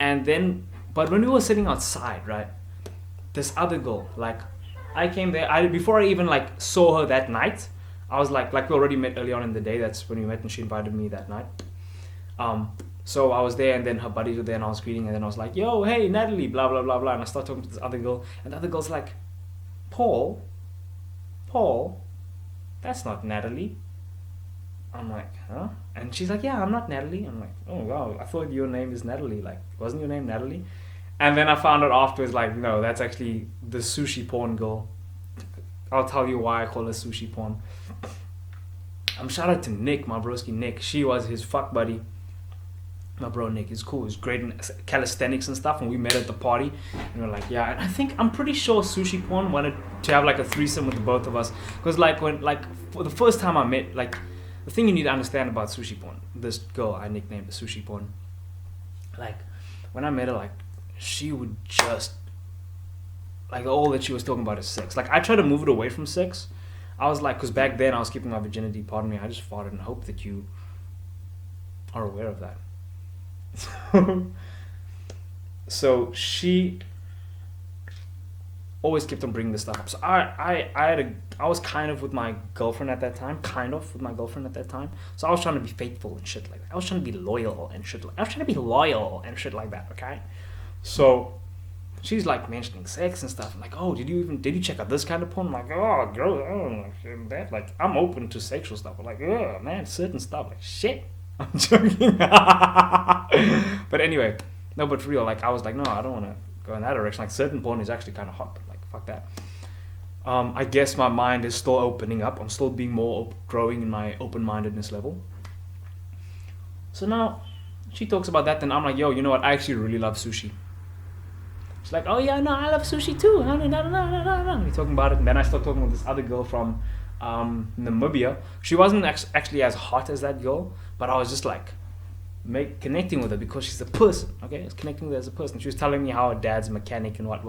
And then, but when we were sitting outside, right, this other girl, like, I came there. I before I even like saw her that night, I was like we already met early on in the day. That's when we met, and she invited me that night. Um, so I was there, and then her buddies were there, and I was greeting, and then I was like, "Yo, hey, Natalie," blah blah blah blah, and I started talking to this other girl, and the other girl's like, "Paul, Paul, that's not Natalie." I'm like, "Huh?" And she's like, "Yeah, I'm not Natalie." I'm like, "Oh wow, I thought your name is Natalie. Like, wasn't your name Natalie?" And then I found out afterwards, like, no, that's actually the sushi porn girl. I'll tell you why I call her sushi porn. Shout out to Nick, my broski Nick. She was his fuck buddy. My bro Nick is cool. He's great in calisthenics and stuff. And we met at the party, and we're like, yeah. And I'm pretty sure sushi porn wanted to have like a threesome with the both of us. Because like for the first time I met, like, the thing you need to understand about sushi porn. This girl I nicknamed the sushi porn. Like, when I met her, like, she would just, like, all that she was talking about is sex. Like, I tried to move it away from sex. I was like, because back then I was keeping my virginity. Pardon me. I just farted and hope that you are aware of that. So she always kept on bringing this stuff up. So I was kind of with my girlfriend at that time. So I was trying to be faithful and shit like that. I was trying to be loyal and shit like that. Okay. So she's like mentioning sex and stuff. I'm like, oh, did you check out this kind of porn? I'm like, oh, girl, I don't like that. Like, I'm open to sexual stuff. But like, oh man, certain stuff, like, shit. I'm joking. But anyway, no, but for real, like, I was like, no, I don't want to go in that direction. Like, certain porn is actually kind of hot, but like, fuck that. I guess my mind is still opening up. I'm still being more growing in my open-mindedness level. So now she talks about that, and I'm like, yo, you know what? I actually really love sushi. She's like, oh yeah, no, I love sushi too. No. We're talking about it, and then I start talking with this other girl from Namibia. She wasn't actually as hot as that girl, but I was just like connecting with her because she's a person. Okay, I was connecting with her as a person. She was telling me how her dad's a mechanic and what,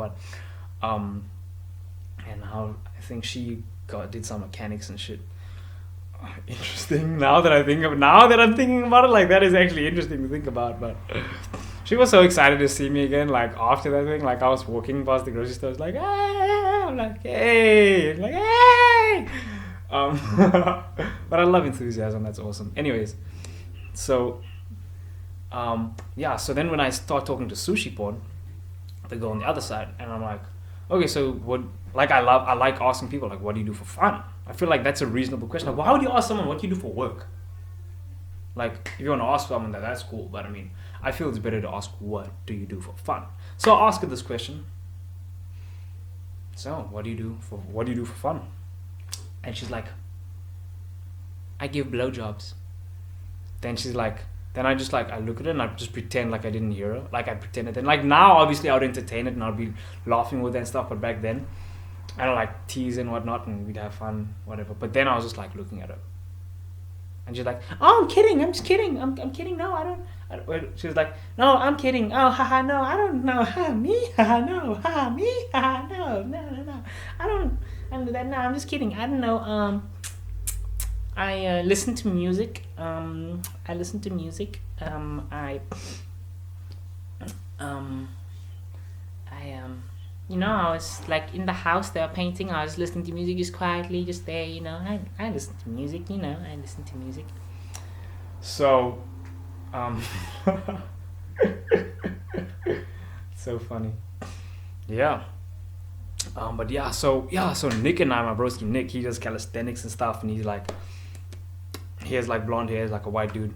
and how I think she did some mechanics and shit. Interesting. Now that I'm thinking about it, like, that is actually interesting to think about. But she was so excited to see me again. Like, after that thing, like, I was walking past the grocery store, I was like, hey, I'm like, hey, I'm like, hey. But I love enthusiasm. That's awesome. Anyways, so yeah. So then when I start talking to sushi porn, they go on the other side, and I'm like, okay, so what? Like, I like asking people, like, what do you do for fun? I feel like that's a reasonable question. Like, why would you ask someone what do you do for work? Like, if you want to ask someone that, that's cool. But I mean, I feel it's better to ask, what do you do for fun? So I ask her this question. So, what do you do for fun? And she's like, I give blowjobs. Then she's like, then I just, like, I look at her and I just pretend like I didn't hear her. Like, I pretended. And like, now, obviously, I would entertain it and I'd be laughing with her and stuff. But back then, I don't, like, tease and whatnot, and we'd have fun, whatever. But then I was just like looking at her. And she's like, oh, I'm kidding. I'm just kidding. I'm kidding. No, I don't. She was like, no, I'm kidding. Oh, haha, no, I don't know. Ha, me? Haha, no. Ha, me? Haha, no. I don't do that. No, I'm just kidding. I don't know. I listen to music. I listen to music. I was like in the house, they were painting. I was listening to music just quietly, just there. I listen to music. I listen to music. So, so funny. Yeah. But yeah. So Nick and I, my broski Nick, he does calisthenics and stuff, and he has like blonde hair, like a white dude.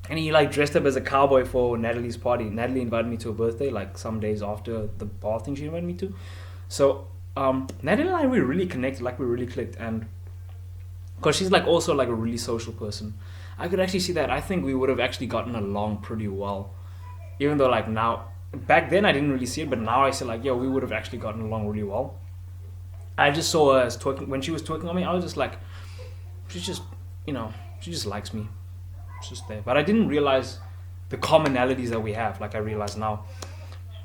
And he like dressed up as a cowboy for Natalie's party. Natalie invited me to her birthday, like some days after the ball thing she invited me to. So Natalie and I, we really connected, like we really clicked, and because she's like also like a really social person, I could actually see that. I think we would have actually gotten along pretty well, even though like now, back then I didn't really see it, but now I see like, we would have actually gotten along really well. I just saw her as twerking when she was twerking on me. I was just like, she's just, she just likes me. Just there, but I didn't realize the commonalities that we have, like I realize now.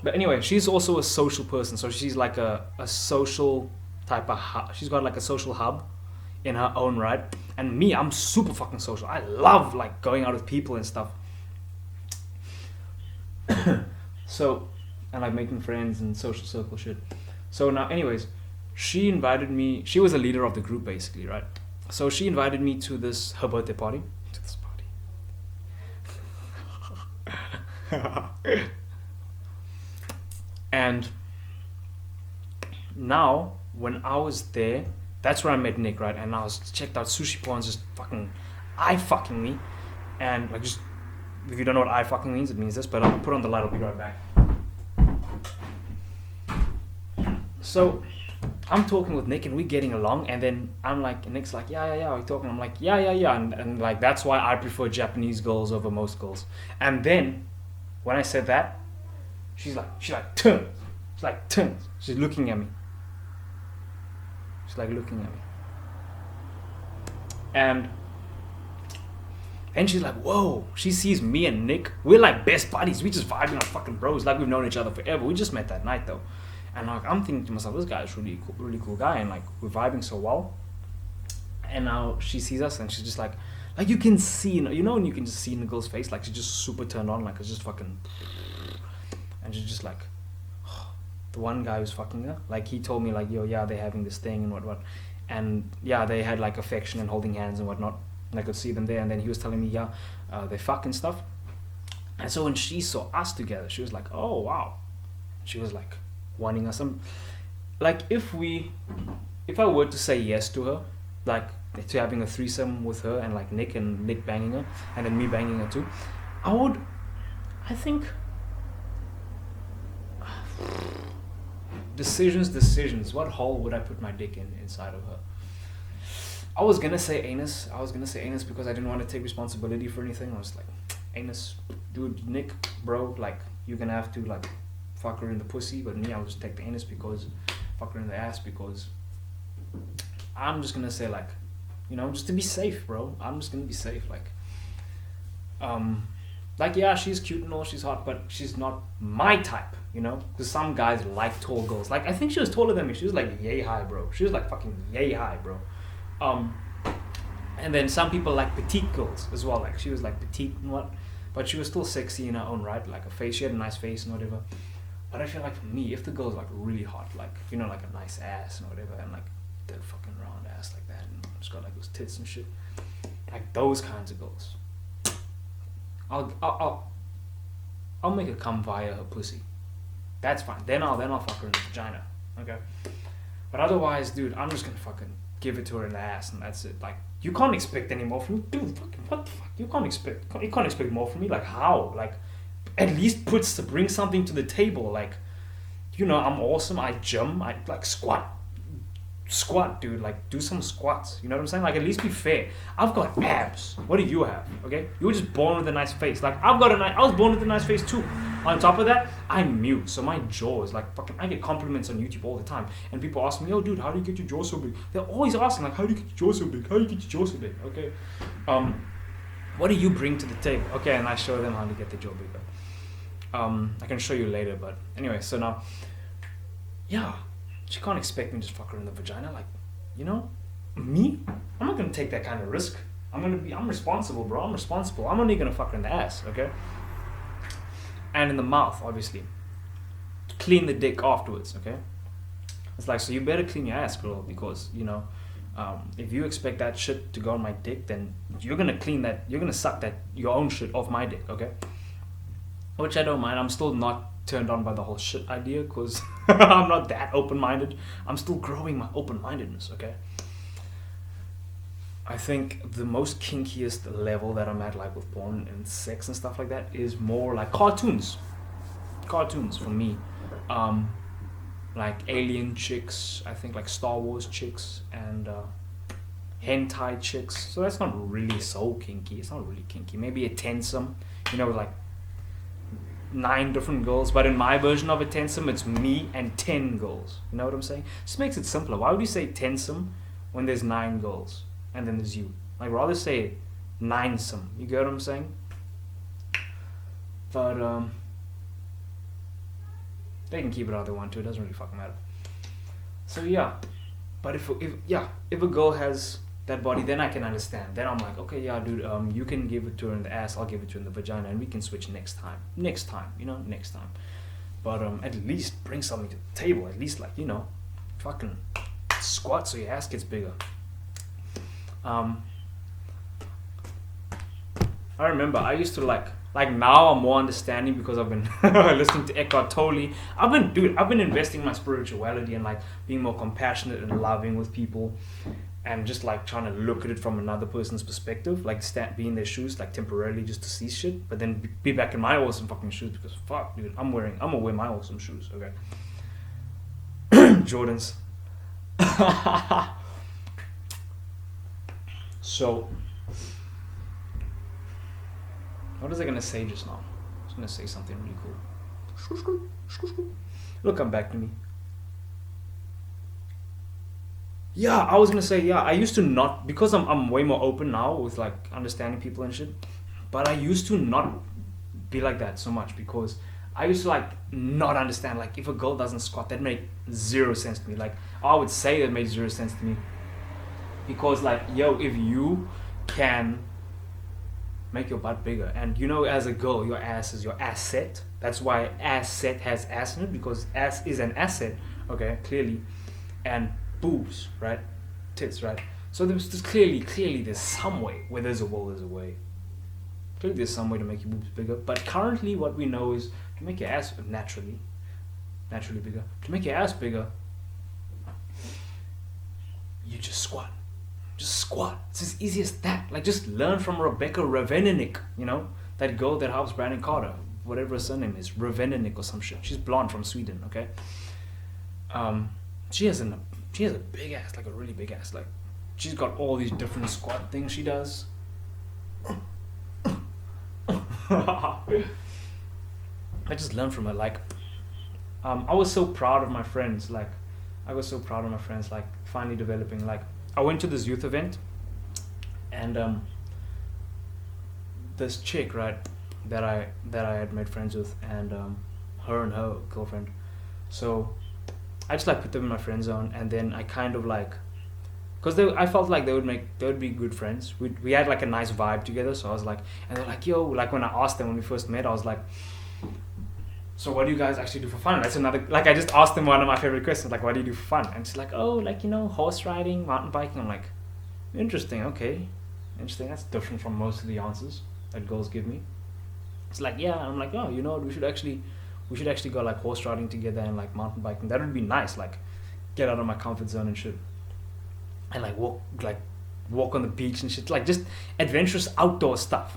But anyway, she's also a social person, so she's like a social type of hub. She's got like a social hub in her own right. And me, I'm super fucking social. I love like going out with people and stuff. So, and like making friends and social circle shit. So now, anyways, she invited me. She was a leader of the group, basically, right? So she invited me to this her birthday party. To this party. And now, when I was there, that's where I met Nick, right? And I was checked out sushi porn, just fucking eye fucking me, and like just if you don't know what eye fucking means, it means this. But I'll put on the light. I'll be right back. So I'm talking with Nick and we're getting along, and then I'm like, and Nick's like, yeah, we're talking. I'm like, yeah, and like that's why I prefer Japanese girls over most girls. And then when I said that, she's like turns, she's looking at me. She's like looking at me, and she's like, whoa. She sees me and Nick. We're like best buddies. We just vibing like fucking bros. Like we've known each other forever. We just met that night though. And like I'm thinking to myself, this guy is really cool guy, and like we're vibing so well. And now she sees us, and she's just like you can see, and you can just see in the girl's face, like she's just super turned on, like it's just fucking, and she's just like, the one guy who's fucking her, like he told me like, yo, yeah, they're having this thing and what, and yeah, they had like affection and holding hands and whatnot, and I could see them there. And then he was telling me, yeah, they fucking stuff. And so when she saw us together, she was like, oh wow, she was like wanting us. Like if I were to say yes to her, like to having a threesome with her and like Nick banging her and then me banging her too, I think decisions, what hole would I put my dick inside of her? I was gonna say anus because I didn't want to take responsibility for anything. I was like, anus, dude, Nick, bro, like you're gonna have to like fuck her in the pussy, but me, I'll just take the anus because fuck her in the ass, because I'm just gonna say like, just to be safe, bro. I'm just gonna be safe, like yeah, she's cute and all, she's hot, but she's not my type, because some guys like tall girls. Like I think she was taller than me. She was like yay high, bro. She was like fucking yay high, bro. And then some people like petite girls as well. Like she was like petite and what, but she was still sexy in her own right. Like her face, she had a nice face and whatever. But I feel like for me, if the girl's like really hot, like like a nice ass and whatever, and like the fucking round ass like that, and just got like those tits and shit, like those kinds of girls, I'll make her come via her pussy. That's fine. Then I'll fuck her in the vagina. Okay. But otherwise, dude, I'm just gonna fucking give it to her in the ass, and that's it. Like you can't expect any more from me, dude. Fucking what the fuck? You can't expect more from me. Like how? Like at least bring something to the table. Like I'm awesome. I gym. I like squat, dude. Like do some squats. You know what I'm saying? Like at least be fair. I've got abs. What do you have? Okay, you were just born with a nice face. Like I was born with a nice face too. On top of that, I'm mute, so my jaw is like fucking. I get compliments on YouTube all the time, and people ask me, "Oh, dude, how do you get your jaw so big?" They're always asking, like, "How do you get your jaw so big? How do you get your jaw so big?" Okay, what do you bring to the table? Okay, and I show them how to get the jaw bigger. I can show you later, but anyway. So now, yeah, she can't expect me to just fuck her in the vagina, like, me. I'm not gonna take that kind of risk. I'm responsible, bro. I'm responsible. I'm only gonna fuck her in the ass, okay? And in the mouth, obviously. Clean the dick afterwards, okay? It's like, so you better clean your ass, girl, because, if you expect that shit to go on my dick, then you're gonna clean that, you're gonna suck your own shit off my dick, okay? Which I don't mind. I'm still not turned on by the whole shit idea, because I'm not that open-minded. I'm still growing my open-mindedness, okay? I think the most kinkiest level that I'm at, like with porn and sex and stuff like that, is more like cartoons for me. Like alien chicks, I think like Star Wars chicks, and hentai chicks. So that's not really so kinky. It's not really kinky. Maybe a tensum, like 9 different girls. But in my version of a tensum, it's me and 10 girls. You know what I'm saying? Just makes it simpler. Why would you say tensum when there's 9 girls? And then there's you. Like, rather say 9-some. You get what I'm saying? But, they can keep it how they want to. It doesn't really fucking matter. So, yeah. But if a girl has that body, then I can understand. Then I'm like, okay, yeah, dude, you can give it to her in the ass, I'll give it to her in the vagina, and we can switch next time. Next time, next time. But at least bring something to the table. At least, like, fucking squat so your ass gets bigger. I remember I used to like now I'm more understanding because I've been listening to Eckhart Tolle. I've been investing in my spirituality and like being more compassionate and loving with people, and just like trying to look at it from another person's perspective, like be in their shoes, like temporarily just to see shit, but then be back in my awesome fucking shoes, because fuck, dude, I'm gonna wear my awesome shoes, okay? Jordans. So, what was I gonna say just now? I was gonna say something really cool. It'll come back to me. Yeah, I was gonna say, yeah, I used to not, because I'm way more open now with like understanding people and shit, but I used to not be like that so much, because I used to like not understand, like if a girl doesn't squat, that made zero sense to me. Like I would say that made zero sense to me, because like, yo, if you can make your butt bigger, and as a girl, your ass is your asset. That's why asset has ass in it, because ass is an asset, okay, clearly. And boobs, right? Tits, right? So there's clearly there's some way. Where there's a will, there's a way. Clearly there's some way to make your boobs bigger. But currently what we know is to make your ass naturally bigger. To make your ass bigger, you just squat. Just squat. It's as easy as that. Like, just learn from Rebecca Ravenenik, that girl that helps Brandon Carter, whatever her surname is, Ravenenik or some shit. She's blonde from Sweden, okay? She has a big ass, like a really big ass. Like, she's got all these different squat things she does. I just learned from her. Like, I was so proud of my friends. Like, finally developing. Like, I went to this youth event, and this chick, right, that I had made friends with, and her and her girlfriend. So I just like put them in my friend zone, and then I kind of like, because I felt like they would be good friends. We had like a nice vibe together. So I was like, and they're like, yo, like when I asked them when we first met, I was like, so what do you guys actually do for fun? That's another, like, I just asked them one of my favorite questions, like, what do you do for fun? And she's like, oh, like, horse riding, mountain biking. I'm like, interesting, okay. Interesting, that's different from most of the answers that girls give me. It's like, yeah, I'm like, oh, what, we should actually go like horse riding together and like mountain biking. That would be nice, like, get out of my comfort zone and shit. And like walk on the beach and shit, like just adventurous outdoor stuff,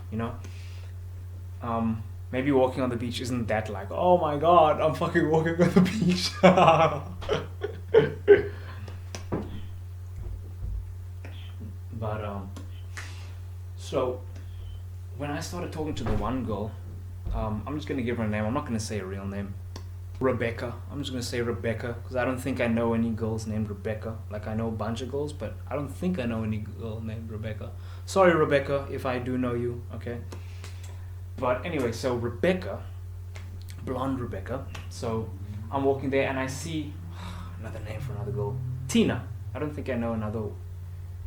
Maybe walking on the beach isn't that like, oh my god, I'm fucking walking on the beach. But so when I started talking to the one girl, I'm just gonna give her a name. I'm not gonna say a real name. Rebecca. I'm just gonna say Rebecca, because I don't think I know any girls named Rebecca. Like, I know a bunch of girls, but I don't think I know any girl named Rebecca. Sorry, Rebecca, if I do know you, okay? But anyway, so Rebecca, blonde Rebecca. So I'm walking there and I see another name for another girl, Tina. I don't think I know another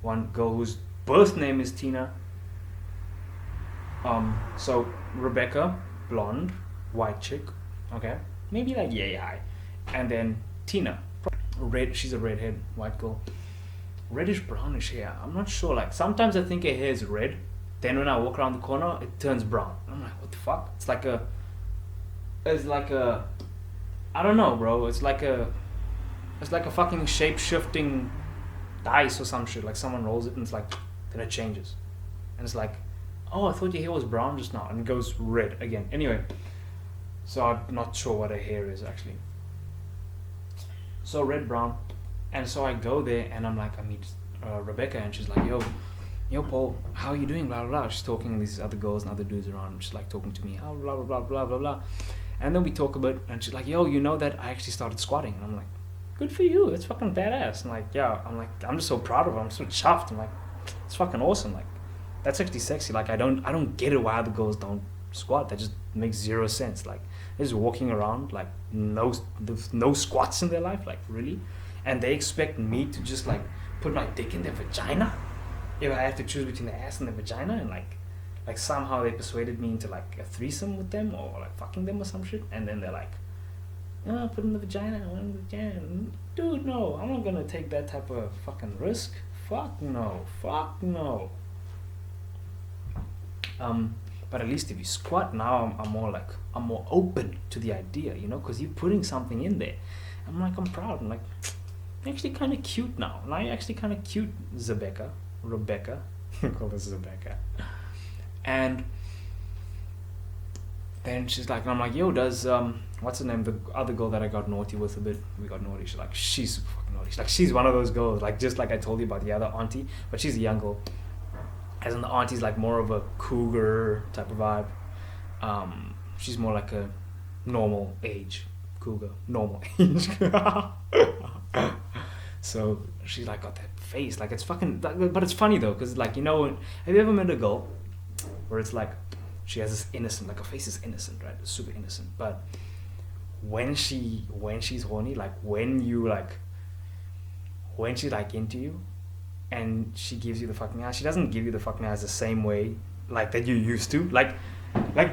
one girl whose birth name is Tina. So Rebecca, blonde, white chick, okay? Maybe like yay. And then Tina, red. She's a redhead, white girl, reddish brownish hair. I'm not sure. Like, sometimes I think her hair is red. Then when I walk around the corner, it turns brown. I'm like, what the fuck? It's like a, I don't know, bro. It's like a fucking shape-shifting dice or some shit. Like, someone rolls it and it's like, then it changes. And it's like, oh, I thought your hair was brown just now. And it goes red again. Anyway, so I'm not sure what her hair is actually. So red, brown. And so I go there and I'm like, I meet Rebecca, and she's like, yo, Paul, how are you doing? Blah, blah, blah. She's talking to these other girls and other dudes around. She's like talking to me. Oh, blah, blah, blah, blah, blah, blah. And then we talk a bit, and she's like, yo, you know that I actually started squatting? And I'm like, good for you. It's fucking badass. And like, yeah, I'm just so proud of her. I'm so chuffed. I'm like, it's fucking awesome. Like, that's actually sexy. Like, I don't get it why other girls don't squat. That just makes zero sense. Like, they're just walking around, like, no squats in their life. Like, really? And they expect me to just, like, put my dick in their vagina? if I had to choose between the ass and the vagina, and like somehow they persuaded me into like a threesome with them or like fucking them or some shit, and then they're like, oh, put in the vagina, I want the vagina. Dude, no, I'm not gonna take that type of fucking risk. Fuck no. But at least if you squat now, I'm more open to the idea, you know, because you're putting something in there. I'm proud. I'm like, you're actually kind of cute now. Now you're actually kind of cute, Rebecca. Call this Rebecca. And then she's like, and I'm like, yo, does what's her name? The other girl that I got naughty with a bit. We got naughty. She's like, she's super fucking naughty. She's like, she's one of those girls, like just like I told you about the other auntie, but she's a young girl. As in the auntie's like more of a cougar type of vibe. She's more like a normal age cougar, normal age. So she's like got that face, like it's fucking. But it's funny though, cause like, you know, have you ever met a girl where it's like she has this innocent, like her face is innocent, right? It's super innocent, but when she's horny, like when she's like into you, and she gives you the fucking ass, she doesn't give you the fucking ass the same way like that you used to. Like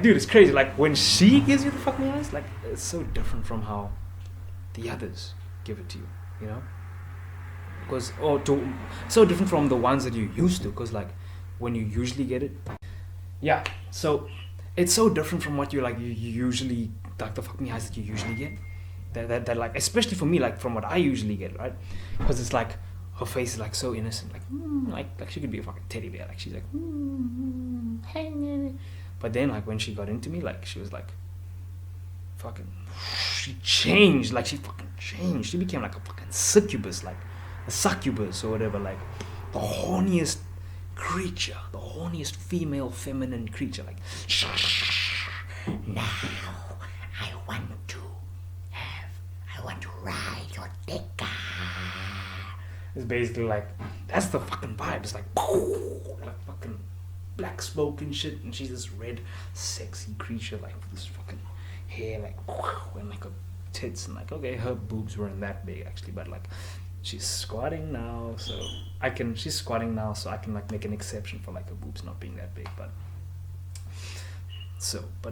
dude, it's crazy. Like when she gives you the fucking ass, like it's so different from how the others give it to you, you know? So different from the ones that you used to, because like when you usually get it, yeah, so it's so different from what you usually, like the fucking ass that you usually get, that like, especially for me, like from what I usually get, right? Because it's like her face is like so innocent, like she could be a fucking teddy bear, like she's like but then like when she got into me, like she was like fucking, she changed, like she fucking changed, she became like a fucking succubus, like a succubus or whatever, like the horniest creature, the horniest female feminine creature, like now I want to ride your dick. It's basically like, that's the fucking vibe. It's like fucking black smoke and shit, and she's this red sexy creature, like with this fucking hair, like and like her tits, and like, okay, her boobs weren't that big actually, but like she's squatting now, so I can like make an exception for like her boobs not being that big, but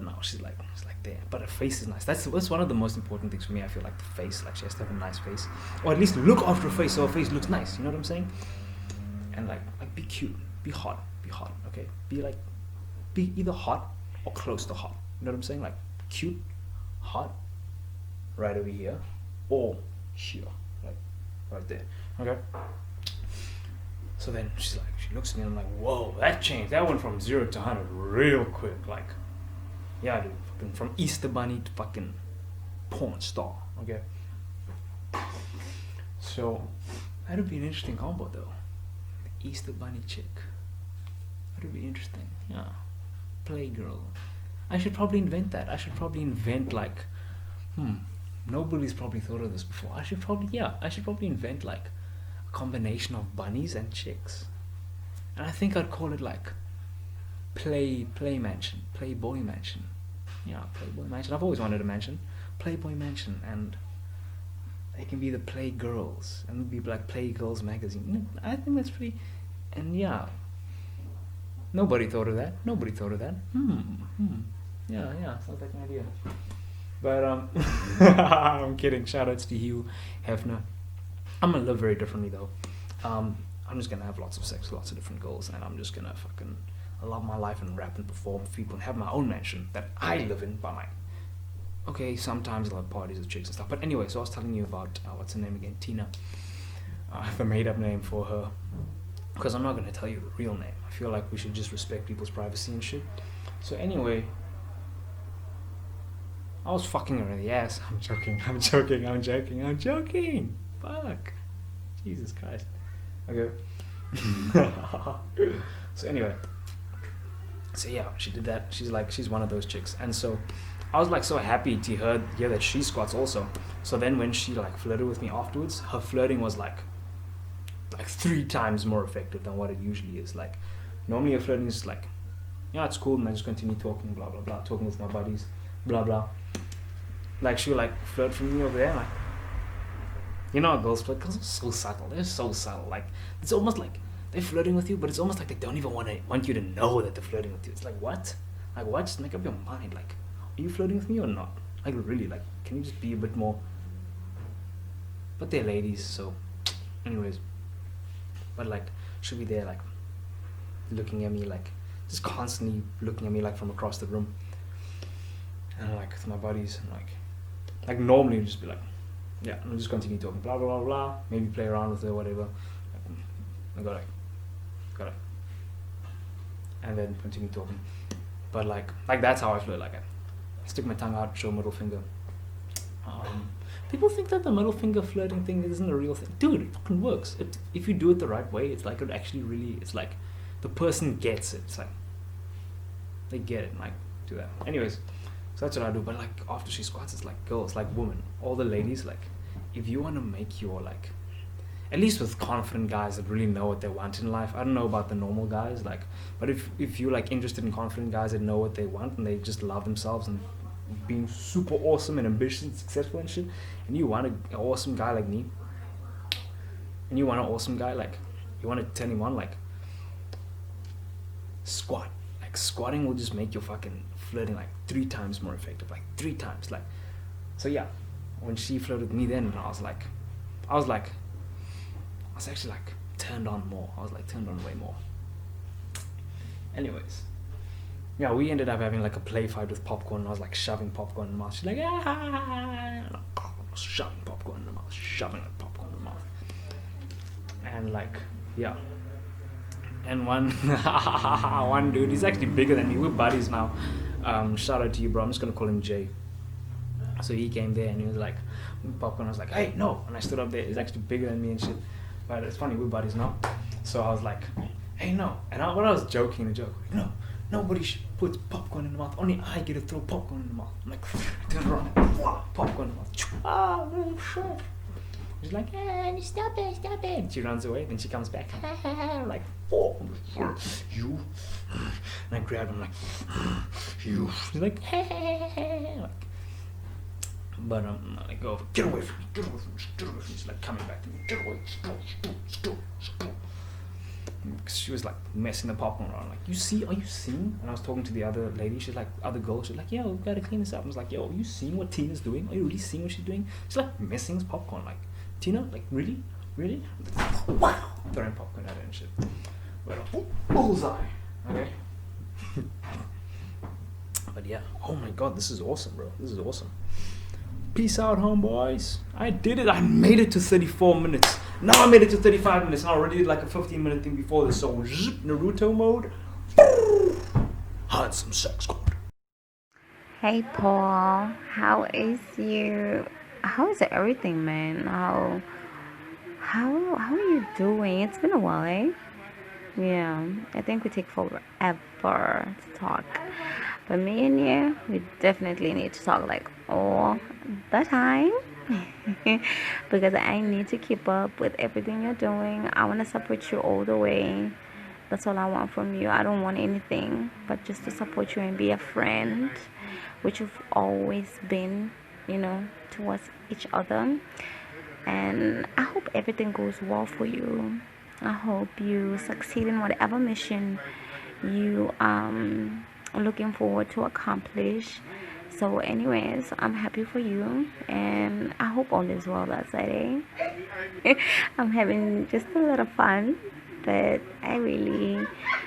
now she's like there, but her face is nice. That's one of the most important things for me. I feel like the face, like she has to have a nice face, or at least look after her face so her face looks nice, you know what I'm saying? And like be cute, be hot, okay? Be either hot or close to hot, you know what I'm saying? Like cute, hot, right over here, or here, like right there, okay? So then she looks at me and I'm like, whoa, that changed. That went from 0 to 100 real quick. Like, yeah, dude, fucking from Easter Bunny to fucking porn star, okay? So that would be an interesting combo though. The Easter Bunny chick. That would be interesting, yeah. Playgirl. I should probably invent that. I should probably invent like, nobody's probably thought of this before. I should probably invent like a combination of bunnies and chicks. And I think I'd call it like Playboy Mansion. Yeah, Playboy Mansion. I've always wanted a mansion. Playboy Mansion, and they can be the Playgirls, and it'd be like Playgirls magazine. I think that's pretty, and yeah. Nobody thought of that. Yeah, sounds like an idea. But I'm kidding. Shoutouts to Hugh Hefner. I'm gonna live very differently though. I'm just gonna have lots of sex with lots of different girls, and I'm just gonna fucking love my life and rap and perform for people and have my own mansion that I live in by my. Okay, sometimes I'll have parties with chicks and stuff. But anyway, so I was telling you about what's her name again, Tina. I have a made-up name for her because I'm not gonna tell you the real name. I feel like we should just respect people's privacy and shit. So anyway, I was fucking her in the ass. I'm joking. Fuck. Jesus Christ. Okay. So anyway. So yeah, she did that. She's one of those chicks. And so I was like so happy to hear that she squats also. So then when she like flirted with me afterwards, her flirting was like 3 times more effective than what it usually is. Like normally her flirting is like, yeah, it's cool, and I just continue talking, blah blah blah, talking with my buddies, blah blah. Like she'll like flirt from me over there, like, you know how girls flirt? Girls are so subtle. They're so subtle. Like it's almost like they're flirting with you, but it's almost like they don't even want you to know that they're flirting with you. It's like, what? Like, what? Just make up your mind. Like, are you flirting with me or not? Like, really? Like, can you just be a bit more? But they're ladies, so, anyways. But like, she'll be there, like, looking at me, like, just constantly looking at me, like, from across the room. And like, with my buddies, and like normally we'd just be like, yeah, I'll just continue talking, blah blah blah blah. Maybe play around with it, whatever. I got it, and then continue talking. But like that's how I flirt. Like, I stick my tongue out, show middle finger. People think that the middle finger flirting thing isn't a real thing. Dude, it fucking works. If you do it the right way, it's like, it actually really, it's like, the person gets it. It's like, they get it, like, do that. Anyways, so that's what I do. But like, after she squats, it's like, girls, like women, all the ladies, like, if you want to make your, like, at least with confident guys that really know what they want in life. I don't know about the normal guys, like, but if you're like interested in confident guys that know what they want and they just love themselves and being super awesome and ambitious and successful and shit, and you want an awesome guy like me, and you want an awesome guy, like, you want to turn him on, like, squat. Like, squatting will just make your fucking flirting like 3 times more effective, like 3 times. Like, so yeah, when she flirted with me, then I was actually like turned on more. I was like turned on way more. Anyways, yeah, we ended up having like a play fight with popcorn. I was like shoving popcorn in the mouth. She's like, ah, and I was shoving popcorn in the mouth, shoving like popcorn in the mouth. And like, yeah. And one dude, he's actually bigger than me. We're buddies now. Shout out to you, bro. I'm just gonna call him Jay. So he came there and he was like, popcorn. I was like, hey, no. And I stood up there. He's actually bigger than me and shit. But it's funny, we're buddies now. So I was like, hey, no. And when I was joking a joke, like, no, nobody should put popcorn in the mouth. Only I get to throw popcorn in the mouth. I'm like, I turn around, popcorn in the mouth. Ah, no shit. She's like, hey, stop it. She runs away, then she comes back. I'm like, oh, you. And I grab him, like, you. She's like, hey. Like, but I go, get away from me. She's like coming back to me. Get away, stop. She was like messing the popcorn around. Like, are you seeing? And I was talking to the other lady. She's like, other girl. She's like, yo, we gotta clean this up. I was like, yo, are you seeing what Tina's doing? Are you really seeing what she's doing? She's like messing his popcorn. Like, Tina, like, really? Wow. Throwing popcorn at her and shit. But bullseye. Okay. But yeah, oh my god, this is awesome, bro. This is awesome. Peace out, homeboys. I did it. I made it to 34 minutes. Now I made it to 35 minutes. I already did like a 15-minute thing before this. So, Naruto mode. Had some sex. Hey Paul, how is everything, man? How are you doing? It's been a while, eh? Yeah, I think we take forever to talk. But me and you, we definitely need to talk like all the time. Because I need to keep up with everything you're doing. I want to support you all the way. That's all I want from you. I don't want anything but just to support you and be a friend, which you've always been, towards each other. And I hope everything goes well for you. I hope you succeed in whatever mission you looking forward to accomplish. So anyways, I'm happy for you, and I hope all is well that side, eh? I'm having just a lot of fun, but I really